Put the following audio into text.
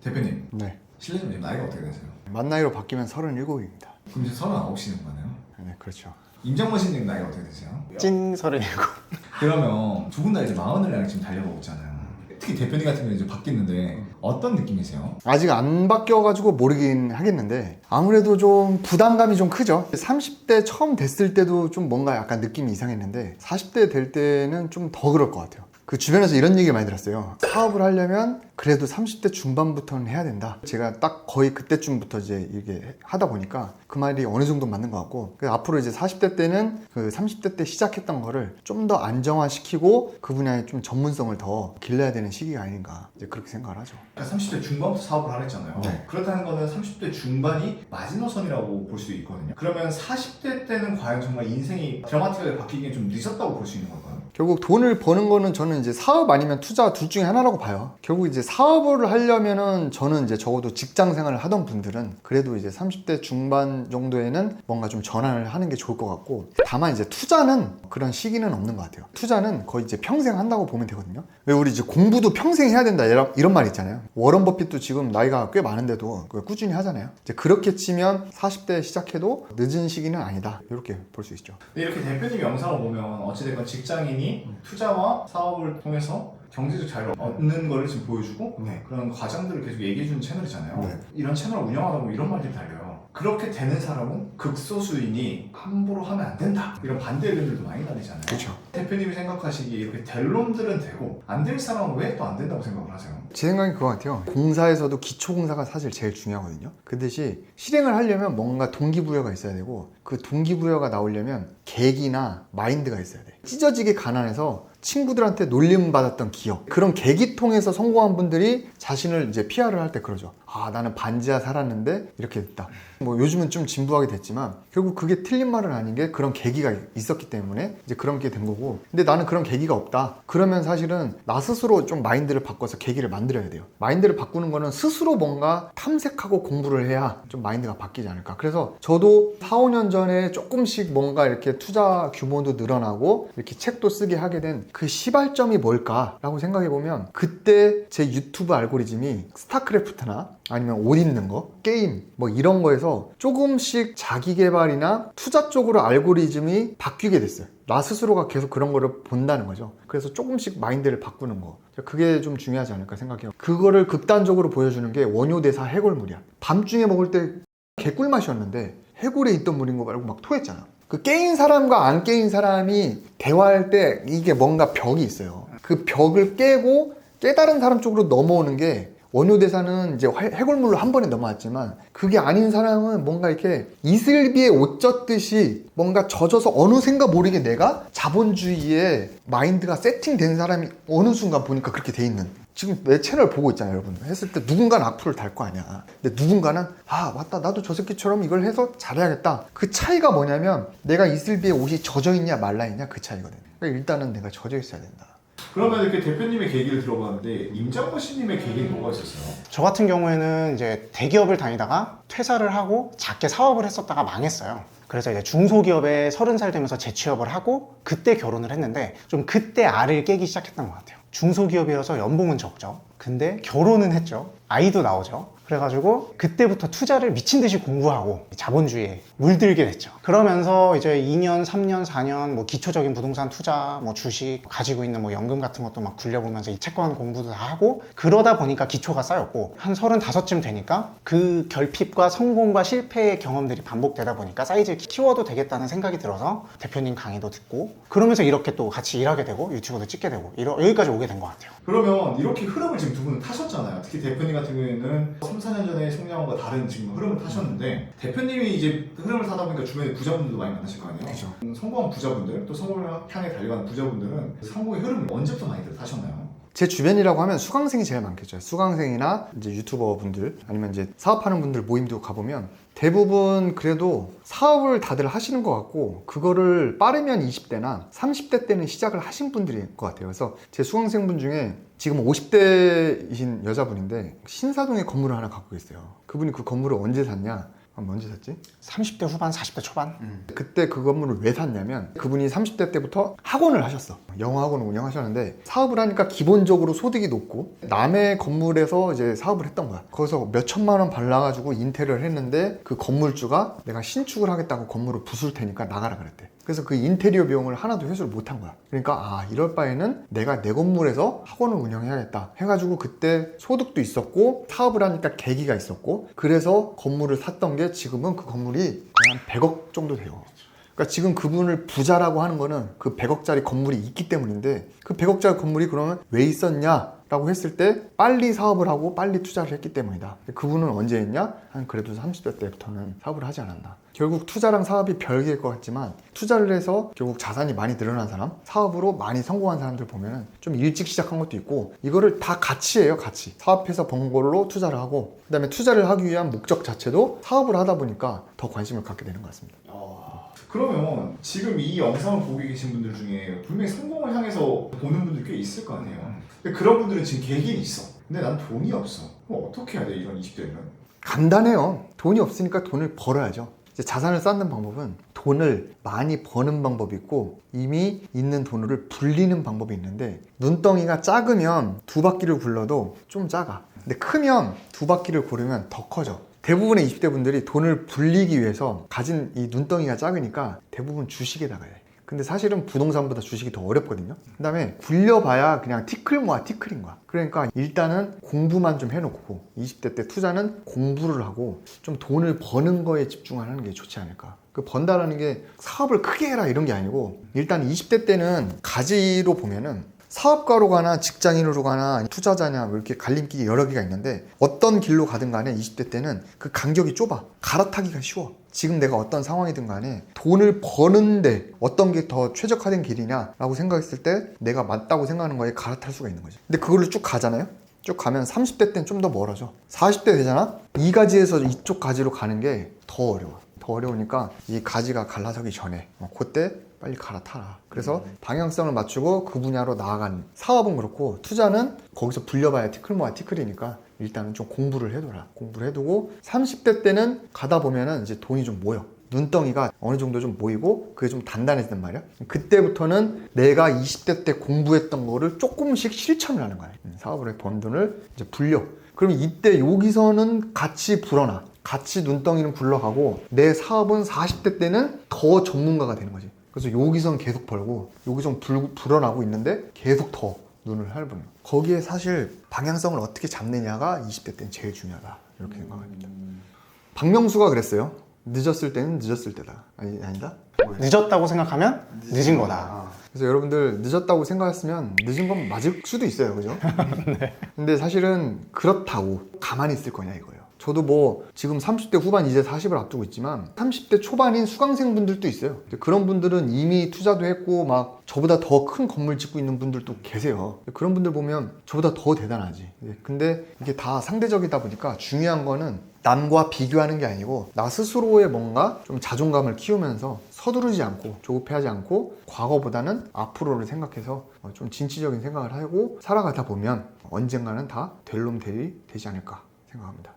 대표님, 네. 실례지만 지금 나이가 어떻게 되세요? 만 나이로 바뀌면 37입니다. 그럼 이제 39시는 거네요? 네, 그렇죠. 임정원 씨님 나이가 어떻게 되세요? 찐 37. 그러면 두 분 다 이제 40을 향해 지금 달려가고 있잖아요. 특히 대표님 같은 경우는 이제 바뀌는데 어떤 느낌이세요? 아직 안 바뀌어가지고 모르긴 하겠는데 아무래도 좀 부담감이 좀 크죠. 30대 처음 됐을 때도 좀 뭔가 약간 느낌이 이상했는데 40대 될 때는 좀 더 그럴 것 같아요. 그 주변에서 이런 얘기 많이 들었어요. 사업을 하려면 그래도 30대 중반부터는 해야 된다. 제가 딱 거의 그때쯤부터 이제 이게 하다 보니까 그 말이 어느 정도 맞는 것 같고, 앞으로 이제 40대 때는 그 30대 때 시작했던 거를 좀 더 안정화시키고 그 분야에 좀 전문성을 더 길러야 되는 시기가 아닌가, 이제 그렇게 생각을 하죠. 그러니까 30대 중반부터 사업을 하랬잖아요. 네. 그렇다는 거는 30대 중반이 마지노선이라고 볼 수 있거든요. 그러면 40대 때는 과연 정말 인생이 드라마틱하게 바뀌기엔 좀 늦었다고 볼 수 있는 걸까요? 결국 돈을 버는 거는 저는 이제 사업 아니면 투자 둘 중에 하나라고 봐요. 결국 이제 사업을 하려면은 저는 이제 적어도 직장 생활을 하던 분들은 그래도 이제 30대 중반 정도에는 뭔가 좀 전환을 하는 게 좋을 것 같고, 다만 이제 투자는 그런 시기는 없는 것 같아요. 투자는 거의 이제 평생 한다고 보면 되거든요. 왜 우리 이제 공부도 평생 해야 된다 이런 말 있잖아요. 워런 버핏도 지금 나이가 꽤 많은데도 꾸준히 하잖아요. 이제 그렇게 치면 40대 시작해도 늦은 시기는 아니다, 이렇게 볼 수 있죠. 이렇게 대표님 영상을 보면 어찌됐건 직장인이 투자와 사업을 통해서 경제적 자유를 얻는 거를 지금 보여주고 그런 과정들을 계속 얘기해주는 채널이잖아요. 네. 이런 채널을 운영하다 보면 이런 말들이 달려요. 그렇게 되는 사람은 극소수이니 함부로 하면 안 된다. 이런 반대 의견들도 많이 달리잖아요. 그렇죠. 대표님이 생각하시기에 이렇게 될 놈들은 되고 안 될 사람은 왜 또 안 된다고 생각을 하세요? 제 생각엔 그거 같아요. 공사에서도 기초공사가 사실 제일 중요하거든요. 그 대신 실행을 하려면 뭔가 동기부여가 있어야 되고, 그 동기부여가 나오려면 계기나 마인드가 있어야 돼. 찢어지게 가난해서 친구들한테 놀림받았던 기억, 그런 계기 통해서 성공한 분들이 자신을 이제 PR을 할 때 그러죠. 아, 나는 반지하 살았는데 이렇게 됐다. 뭐 요즘은 좀 진부하게 됐지만 결국 그게 틀린 말은 아닌 게 그런 계기가 있었기 때문에 이제 그런 게 된 거고, 근데 나는 그런 계기가 없다. 그러면 사실은 나 스스로 좀 마인드를 바꿔서 계기를 만들어야 돼요. 마인드를 바꾸는 거는 스스로 뭔가 탐색하고 공부를 해야 좀 마인드가 바뀌지 않을까. 그래서 저도 4, 5년 전에 조금씩 뭔가 이렇게 투자 규모도 늘어나고 이렇게 책도 쓰게 하게 된 그 시발점이 뭘까라고 생각해 보면, 그때 제 유튜브 알고리즘이 스타크래프트나 아니면 옷 입는 거, 게임 뭐 이런 거에서 조금씩 자기 개발이나 투자 쪽으로 알고리즘이 바뀌게 됐어요. 나 스스로가 계속 그런 거를 본다는 거죠. 그래서 조금씩 마인드를 바꾸는 거, 그게 좀 중요하지 않을까 생각해요. 그거를 극단적으로 보여주는 게 원효대사 해골물이야. 밤중에 먹을 때 개꿀맛이었는데 해골에 있던 물인 거 말고 막 토했잖아. 그 깨인 사람과 안 깨인 사람이 대화할 때 이게 뭔가 벽이 있어요. 그 벽을 깨고 깨달은 사람 쪽으로 넘어오는 게, 원효대사는 이제 해골물로 한 번에 넘어왔지만 그게 아닌 사람은 뭔가 이렇게 이슬비에 옷 젖듯이 뭔가 젖어서 어느샌가 모르게 내가 자본주의에 마인드가 세팅된 사람이 어느 순간 보니까 그렇게 돼 있는, 지금 내 채널 보고 있잖아요 여러분. 했을 때 누군가는 악플을 달 거 아니야. 근데 누군가는 아 맞다, 나도 저 새끼처럼 이걸 해서 잘해야겠다. 그 차이가 뭐냐면 내가 이슬비에 옷이 젖어 있냐 말라 있냐, 그 차이거든. 그러니까 일단은 내가 젖어 있어야 된다. 그러면 이렇게 대표님의 계기를 들어봤는데 임장권 씨님의 계기는 뭐가 있었어요? 저 같은 경우에는 이제 대기업을 다니다가 퇴사를 하고 작게 사업을 했었다가 망했어요. 그래서 이제 중소기업에 30살 되면서 재취업을 하고 그때 결혼을 했는데, 좀 그때 알을 깨기 시작했던 것 같아요. 중소기업이라서 연봉은 적죠. 근데 결혼은 했죠. 아이도 나오죠. 그래가지고 그때부터 투자를 미친 듯이 공부하고 자본주의에 물들게 됐죠. 그러면서 이제 2년, 3년, 4년 뭐 기초적인 부동산 투자, 뭐 주식, 가지고 있는 뭐 연금 같은 것도 막 굴려보면서 이 채권 공부도 다 하고, 그러다 보니까 기초가 쌓였고 한 35쯤 되니까 그 결핍과 성공과 실패의 경험들이 반복되다 보니까 사이즈를 키워도 되겠다는 생각이 들어서 대표님 강의도 듣고, 그러면서 이렇게 또 같이 일하게 되고 유튜브도 찍게 되고 여기까지 오게 된 것 같아요. 그러면 이렇게 흐름을 지금 두 분은 타셨잖아요. 특히 대표님 같은 경우에는 3, 4년 전에 성장과 다른 지금 흐름을 타셨는데, 대표님이 이제 흐름을 타다 보니까 주변에 부자분들도 많이 만나실 거 아니에요? 그렇죠. 성공한 부자분들, 또 성공을 향해 달려가는 부자분들은 성공의 흐름을 언제부터 많이 타셨나요? 제 주변이라고 하면 수강생이 제일 많겠죠. 수강생이나 이제 유튜버 분들, 아니면 이제 사업하는 분들 모임도 가보면 대부분 그래도 사업을 다들 하시는 것 같고, 그거를 빠르면 20대나 30대 때는 시작을 하신 분들일 것 같아요. 그래서 제 수강생분 중에 지금 50대이신 여자분인데 신사동에 건물을 하나 갖고 있어요. 그분이 그 건물을 언제 샀냐? 언제 샀지? 30대 후반, 40대 초반? 그때 그 건물을 왜 샀냐면 그분이 30대 때부터 학원을 하셨어. 영어 학원을 운영하셨는데 사업을 하니까 기본적으로 소득이 높고 남의 건물에서 이제 사업을 했던 거야. 거기서 몇 천만 원 발라가지고 인테리어를 했는데 그 건물주가 내가 신축을 하겠다고 건물을 부술 테니까 나가라 그랬대. 그래서 그 인테리어 비용을 하나도 회수를 못한 거야. 그러니까 아 이럴 바에는 내가 내 건물에서 학원을 운영해야겠다 해가지고 그때 소득도 있었고 사업을 하니까 계기가 있었고 그래서 건물을 샀던 게 지금은 그 건물이 거의 한 100억 정도 돼요. 그러니까 지금 그분을 부자라고 하는 거는 그 100억짜리 건물이 있기 때문인데 그 100억짜리 건물이 그러면 왜 있었냐? 라고 했을 때 빨리 사업을 하고 빨리 투자를 했기 때문이다. 그분은 언제 했냐? 한 그래도 30대 때부터는 사업을 하지 않았나. 결국 투자랑 사업이 별개일 것 같지만 투자를 해서 결국 자산이 많이 늘어난 사람, 사업으로 많이 성공한 사람들 보면은 좀 일찍 시작한 것도 있고 이거를 다 가치예요, 가치. 사업해서 번 걸로 투자를 하고 그다음에 투자를 하기 위한 목적 자체도 사업을 하다 보니까 더 관심을 갖게 되는 것 같습니다. 그러면 지금 이 영상을 보고 계신 분들 중에 분명히 성공을 향해서 보는 분들 꽤 있을 거 아니에요. 근데 그런 분들은 지금 계기는 있어. 근데 난 돈이 없어. 그럼 어떻게 해야 돼 이런 20대면? 간단해요. 돈이 없으니까 돈을 벌어야죠. 이제 자산을 쌓는 방법은 돈을 많이 버는 방법이 있고 이미 있는 돈을 불리는 방법이 있는데 눈덩이가 작으면 두 바퀴를 굴러도 좀 작아. 근데 크면 두 바퀴를 고르면 더 커져. 대부분의 20대 분들이 돈을 불리기 위해서 가진 이 눈덩이가 작으니까 대부분 주식에다가 해. 근데 사실은 부동산보다 주식이 더 어렵거든요. 그 다음에 굴려봐야 그냥 티끌 모아 티끌인 거야. 그러니까 일단은 공부만 좀 해놓고 20대 때 투자는 공부를 하고 좀 돈을 버는 거에 집중하는 게 좋지 않을까. 그 번다라는 게 사업을 크게 해라 이런 게 아니고 일단 20대 때는 가지로 보면은 사업가로 가나 직장인으로 가나 투자자냐 이렇게 갈림길이 여러 개가 있는데 어떤 길로 가든 간에 20대 때는 그 간격이 좁아. 갈아타기가 쉬워. 지금 내가 어떤 상황이든 간에 돈을 버는데 어떤 게 더 최적화된 길이냐라고 생각했을 때 내가 맞다고 생각하는 거에 갈아탈 수가 있는 거지. 근데 그걸로 쭉 가잖아요. 쭉 가면 30대 때는 좀 더 멀어져. 40대 되잖아? 이 가지에서 이쪽 가지로 가는 게 더 어려워. 더 어려우니까 이 가지가 갈라서기 전에 그때 빨리 갈아타라. 그래서 방향성을 맞추고 그 분야로 나아간 사업은 그렇고 투자는 거기서 불려봐야 티끌 모아 티끌이니까 일단은 좀 공부를 해둬라. 공부를 해두고 30대 때는 가다 보면은 이제 돈이 좀 모여. 눈덩이가 어느 정도 좀 모이고 그게 좀 단단해진단 말이야. 그때부터는 내가 20대 때 공부했던 거를 조금씩 실천을 하는 거야. 사업을 번 돈을 이제 불려. 그럼 이때 여기서는 같이 불어나. 같이 눈덩이는 굴러가고 내 사업은 40대 때는 더 전문가가 되는 거지. 그래서 여기선 계속 벌고 여기선 불어나고 있는데 계속 더 눈을 할부는 거기에 사실 방향성을 어떻게 잡느냐가 20대 때는 제일 중요하다 이렇게 생각합니다. 박명수가 그랬어요. 늦었을 때는 늦었을 때다. 아니다? 늦었다고 생각하면 늦은 거다. 그래서 여러분들 늦었다고 생각했으면 늦은 건 맞을 수도 있어요. 그죠? 네. 근데 사실은 그렇다고 가만히 있을 거냐 이거예요. 저도 뭐 지금 30대 후반 이제 40을 앞두고 있지만 30대 초반인 수강생 분들도 있어요. 그런 분들은 이미 투자도 했고 막 저보다 더 큰 건물 짓고 있는 분들도 계세요. 그런 분들 보면 저보다 더 대단하지. 근데 이게 다 상대적이다 보니까 중요한 거는 남과 비교하는 게 아니고 나 스스로의 뭔가 좀 자존감을 키우면서 서두르지 않고 조급해하지 않고 과거보다는 앞으로를 생각해서 좀 진취적인 생각을 하고 살아가다 보면 언젠가는 다 될 놈 되지 않을까 생각합니다.